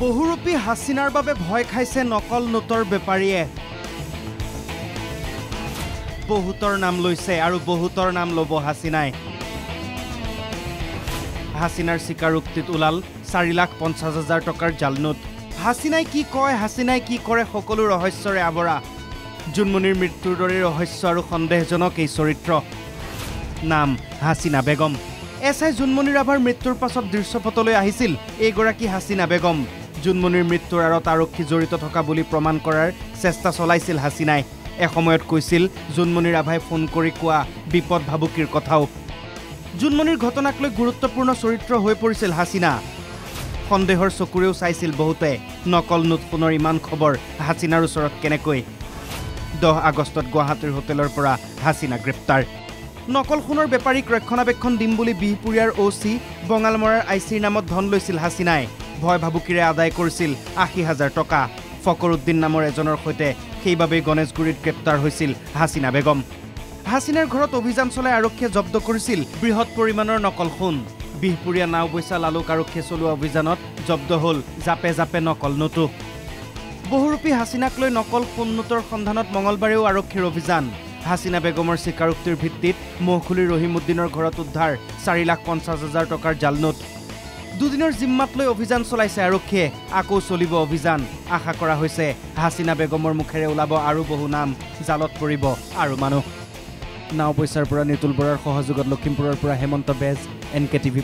বহুৰূপী হাসিনাৰ বাবে ভয় খাইছে নকল নোটৰ বেপাৰীয়ে বহুতৰ নাম লৈছে আৰু বহুতৰ নাম লব হাসিনাই হাসিনাৰ স্বীকাৰোক্তিত ওলাল 4,50,000 টকাৰ জাল নোট হাসিনাই কি কয় হাসিনাই কি কৰে সকলো ৰহস্যৰে আৱৰা জুনমনিৰ মৃত্যুৰ দৰে ৰহস্য আৰু সন্দেহজনক এই চৰিত্ৰ নাম হাসিনা বেগম এছআই জুনমনি ৰাভাৰ মৃত্যুৰ পাছত দৃশ্যপটলৈ আহিছিল এইগৰাকী হাসিনা বেগম জুনমনিৰ মৃত্যুৰ আঁৰত আৰক্ষী জড়িত থকা বুলি প্ৰমাণ কৰাৰ চেষ্টা চলাইছিল হাসিনাই এসময়ত কৈছিল জুনমনি ৰাভাই ফোন কৰি কোৱা বিপদ ভাবুকিৰ কথাও জুনমনিৰ ঘটনাক লৈ গুৰুত্বপূৰ্ণ চৰিত্ৰ হৈ পৰিছিল হাসিনা সন্দেহৰ চকুৰেও চাইছিল বহুতে নকল নোট পুনৰ ইমান খবৰ হাসিনাৰ ওচৰত কেনেকৈ 10 আগষ্টত গুৱাহাটীৰ হোটেলৰ পৰা হাসিনা গ্ৰেপ্তাৰ নকল সোণৰ বেপাৰীক ৰক্ষণাবেক্ষণ দিম বুলি বিহপুৰীয়াৰ ওসি বঙালমৰাৰ আইচিৰ নামত ধন লৈছিল হাসিনাই ভয় ভাবুকিৰে আদায় কৰিছিল 80,000 টকা ফকৰুদ্দিন নামৰ এজনৰ সৈতে সেইবাবে গণেশগুৰিত গ্ৰেপ্তাৰ হৈছিল হাসিনা বেগম হাসিনাৰ ঘৰত অভিযান চলাই আৰক্ষীয়ে জব্দ কৰিছিল বৃহৎ পৰিমাণৰ নকল সোণ বিহপুৰীয়া নাওবৈচা লালুক আৰক্ষীয়ে চলোৱা অভিযানত জব্দ হ'ল জাপে জাপে নকল নোটো বহুৰূপী হাসিনাক লৈ নকল সোণ নোটৰ সন্ধানত মঙলবাৰেও আৰক্ষীৰ অভিযান হাসিনা বেগমৰ স্বীকাৰোক্তিৰ ভিত্তিত মহখুলি ৰহিমউদ্দিনৰ ঘৰত উদ্ধাৰ 4,50,000 টকাৰ জাল নোট দুদিনৰ জিম্মাত লৈ অভিযান চলাইছে আৰক্ষীয়ে আকৌ চলিব অভিযান আশা কৰা হৈছে হাসিনা বেগমৰ মুখেৰে ওলাব আৰু বহু নাম জালত পৰিব আৰু মানুহ নাওবৈচাৰ পৰা নিতুল বৰাৰ সহযোগত লখিমপুৰৰ পৰা হেমন্ত বেজ NKTV+